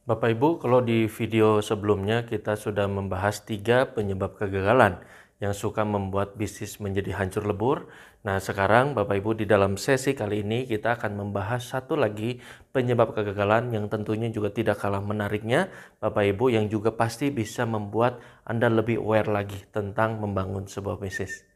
Bapak Ibu, kalau di video sebelumnya kita sudah membahas 3 penyebab kegagalan yang suka membuat bisnis menjadi hancur lebur. Nah, sekarang Bapak Ibu di dalam sesi kali ini kita akan membahas satu lagi penyebab kegagalan yang tentunya juga tidak kalah menariknya Bapak Ibu, yang juga pasti bisa membuat Anda lebih aware lagi tentang membangun sebuah bisnis.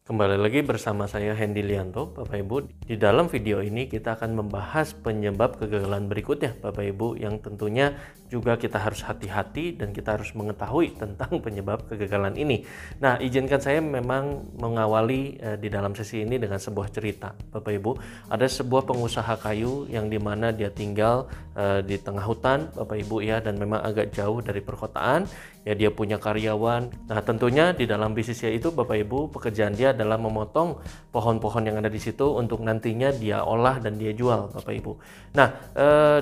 Kembali lagi bersama saya Hendy Lianto, Bapak Ibu. Di dalam video ini kita akan membahas penyebab kegagalan berikutnya, Bapak Ibu, yang tentunya juga kita harus hati-hati dan kita harus mengetahui tentang penyebab kegagalan ini. Nah, izinkan saya memang mengawali di dalam sesi ini dengan sebuah cerita, Bapak Ibu. Ada sebuah pengusaha kayu yang dimana dia tinggal di tengah hutan, Bapak Ibu ya, dan memang agak jauh dari perkotaan. Ya, dia punya karyawan. Nah, tentunya di dalam bisnisnya itu Bapak Ibu, pekerjaan dia adalah memotong pohon-pohon yang ada di situ untuk nantinya dia olah dan dia jual, Bapak Ibu. Nah,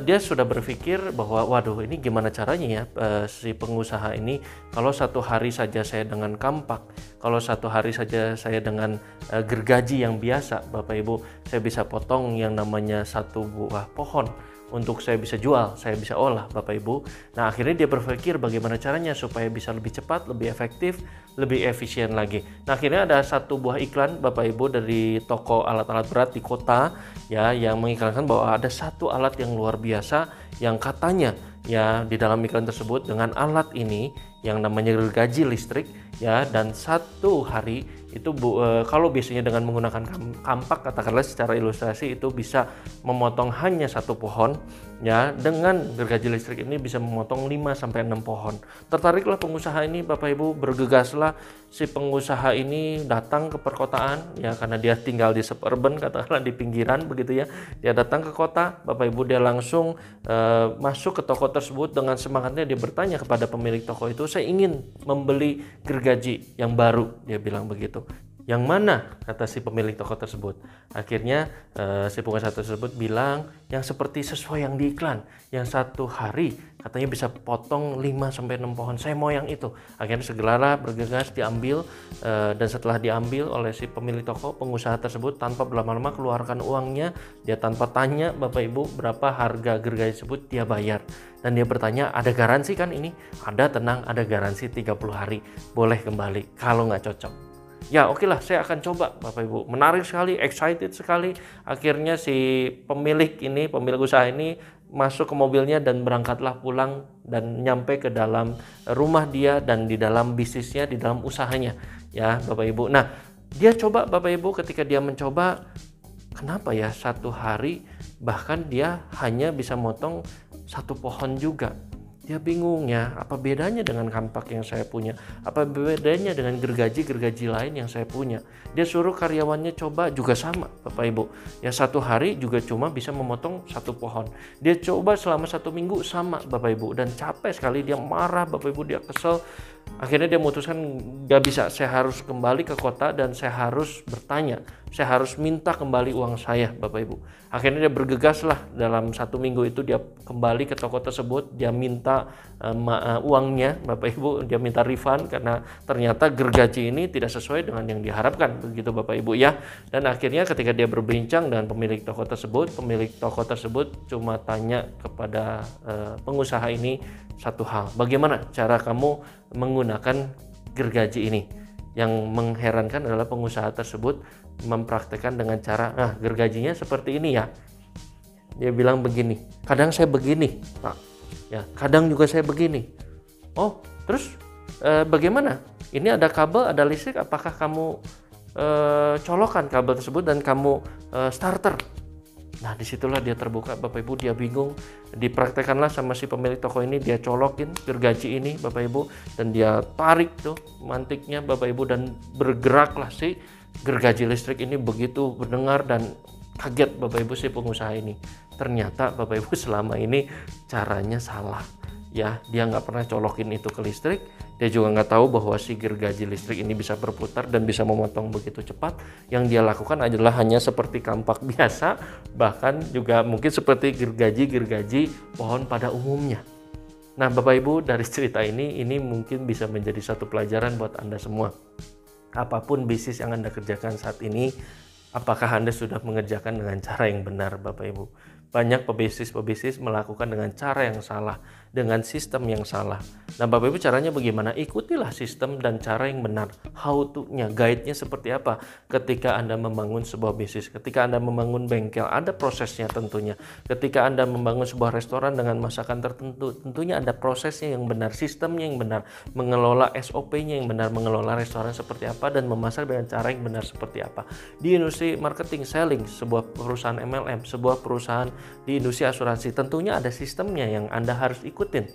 dia sudah berpikir bahwa waduh, ini gimana caranya ya si pengusaha ini, kalau satu hari saja saya dengan kampak, kalau satu hari saja saya dengan gergaji yang biasa, Bapak Ibu, saya bisa potong yang namanya satu buah pohon untuk saya bisa jual, saya bisa olah, Bapak Ibu. Nah, akhirnya dia berpikir bagaimana caranya supaya bisa lebih cepat, lebih efektif, lebih efisien lagi. Nah, akhirnya ada satu buah iklan, Bapak Ibu, dari toko alat-alat berat di kota ya, yang mengiklankan bahwa ada satu alat yang luar biasa yang katanya ya di dalam iklan tersebut, dengan alat ini yang namanya gergaji listrik ya, dan satu hari itu kalau biasanya dengan menggunakan kampak, katakanlah secara ilustrasi, itu bisa memotong hanya satu pohon ya, dengan gergaji listrik ini bisa memotong 5-6 pohon. Tertariklah pengusaha ini, Bapak Ibu, bergegaslah si pengusaha ini datang ke perkotaan ya, karena dia tinggal di suburban, katakanlah di pinggiran begitu ya. Dia datang ke kota, Bapak Ibu, dia langsung masuk ke toko tersebut dengan semangatnya. Dia bertanya kepada pemilik toko itu, "Saya ingin membeli gergaji yang baru," dia bilang begitu. "Yang mana?" kata si pemilik toko tersebut. Akhirnya si pengusaha tersebut bilang, yang seperti sesuai yang di iklan, yang satu hari katanya bisa potong 5-6 pohon, "Saya mau yang itu." Akhirnya segeralah bergegas diambil, dan setelah diambil oleh si pemilik toko, pengusaha tersebut tanpa berlama-lama keluarkan uangnya. Dia tanpa tanya, Bapak Ibu, berapa harga gergaji tersebut, dia bayar. Dan dia bertanya, "Ada garansi kan ini?" "Ada, tenang, ada garansi 30 hari, boleh kembali kalau nggak cocok." "Ya oke lah, saya akan coba." Bapak Ibu, menarik sekali, excited sekali. Akhirnya si pemilik usaha ini masuk ke mobilnya dan berangkatlah pulang dan nyampe ke dalam rumah dia dan di dalam bisnisnya, di dalam usahanya ya, Bapak Ibu. Nah, dia coba, Bapak Ibu, ketika dia mencoba, kenapa ya satu hari bahkan dia hanya bisa motong satu pohon juga. Dia bingung ya, apa bedanya dengan kampak yang saya punya? Apa bedanya dengan gergaji-gergaji lain yang saya punya? Dia suruh karyawannya coba, juga sama, Bapak Ibu. Ya, satu hari juga cuma bisa memotong satu pohon. Dia coba selama 1 minggu, sama, Bapak Ibu. Dan capek sekali, dia marah, Bapak Ibu, dia kesel. Akhirnya dia memutuskan, gak bisa, saya harus kembali ke kota dan saya harus bertanya. Saya harus minta kembali uang saya, Bapak Ibu. Akhirnya dia bergegaslah, dalam 1 minggu itu dia kembali ke toko tersebut. Dia minta uangnya, Bapak Ibu. Dia minta refund karena ternyata gergaji ini tidak sesuai dengan yang diharapkan, begitu Bapak Ibu ya. Dan akhirnya ketika dia berbincang dengan pemilik toko tersebut cuma tanya kepada pengusaha ini satu hal, "Bagaimana cara kamu menggunakan gergaji ini?" Yang mengherankan adalah pengusaha tersebut mempraktekkan dengan cara, "Nah, gergajinya seperti ini ya." Dia bilang begini, "Kadang saya begini, Pak. Ya, kadang juga saya begini." "Oh, terus bagaimana? Ini ada kabel, ada listrik, apakah kamu colokkan kabel tersebut dan kamu starter?" Nah, disitulah dia terbuka, Bapak Ibu. Dia bingung. Dipraktekanlah sama si pemilik toko ini. Dia colokin gergaji ini, Bapak Ibu, dan dia tarik tuh mantiknya, Bapak Ibu, dan bergeraklah si gergaji listrik ini. Begitu mendengar dan kaget, Bapak Ibu, si pengusaha ini. Ternyata, Bapak Ibu, selama ini caranya salah. Ya, dia nggak pernah colokin itu ke listrik. Dia juga nggak tahu bahwa si gergaji listrik ini bisa berputar dan bisa memotong begitu cepat. Yang dia lakukan adalah hanya seperti kampak biasa, bahkan juga mungkin seperti gergaji-gergaji pohon pada umumnya. Nah, Bapak Ibu, dari cerita ini mungkin bisa menjadi satu pelajaran buat Anda semua. Apapun bisnis yang Anda kerjakan saat ini, apakah Anda sudah mengerjakan dengan cara yang benar, Bapak Ibu? Banyak pebisnis melakukan dengan cara yang salah, dengan sistem yang salah. Nah, Bapak Ibu, caranya bagaimana? Ikutilah sistem dan cara yang benar. How to-nya, guide-nya seperti apa ketika Anda membangun sebuah bisnis. Ketika Anda membangun bengkel, ada prosesnya tentunya. Ketika Anda membangun sebuah restoran dengan masakan tertentu, tentunya ada prosesnya yang benar, sistemnya yang benar, mengelola SOP-nya yang benar, mengelola restoran seperti apa, dan memasak dengan cara yang benar seperti apa. Di industri marketing, selling, sebuah perusahaan MLM, sebuah perusahaan di industri asuransi, tentunya ada sistemnya yang Anda harus ikutin.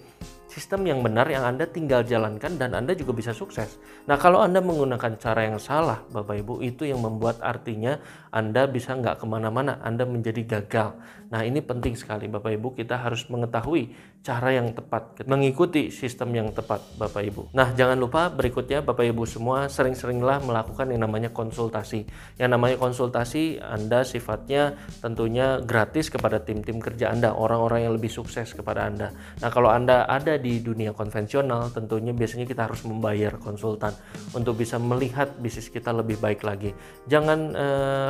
Sistem yang benar yang Anda tinggal jalankan dan Anda juga bisa sukses. Nah, kalau Anda menggunakan cara yang salah, Bapak Ibu, itu yang membuat artinya Anda bisa nggak kemana-mana, Anda menjadi gagal. Nah, ini penting sekali Bapak Ibu, kita harus mengetahui cara yang tepat, mengikuti sistem yang tepat Bapak Ibu. Nah, jangan lupa berikutnya Bapak Ibu semua sering-seringlah melakukan yang namanya konsultasi. Yang namanya konsultasi Anda sifatnya tentunya gratis kepada tim-tim kerja Anda, orang-orang yang lebih sukses kepada Anda. Nah, kalau Anda ada di dunia konvensional, tentunya biasanya kita harus membayar konsultan untuk bisa melihat bisnis kita lebih baik lagi. Jangan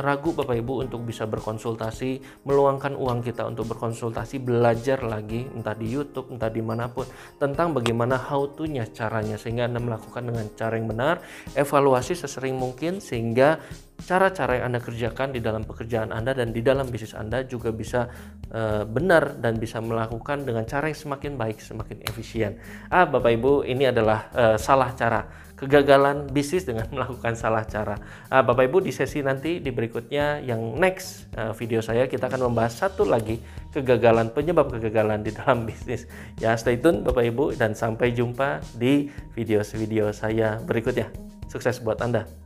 ragu Bapak Ibu untuk bisa berkonsultasi, meluangkan uang kita untuk berkonsultasi, belajar lagi entah di YouTube, entah dimanapun, tentang bagaimana how to-nya, caranya, sehingga Anda melakukan dengan cara yang benar, evaluasi sesering mungkin, sehingga cara-cara yang Anda kerjakan di dalam pekerjaan Anda dan di dalam bisnis Anda juga bisa benar dan bisa melakukan dengan cara yang semakin baik, semakin efisien. Bapak Ibu, ini adalah salah cara. Kegagalan bisnis dengan melakukan salah cara. Bapak Ibu, di sesi nanti di berikutnya yang next video saya, kita akan membahas satu lagi penyebab kegagalan di dalam bisnis. Ya, stay tune Bapak Ibu, dan sampai jumpa di video-video saya berikutnya. Sukses buat Anda.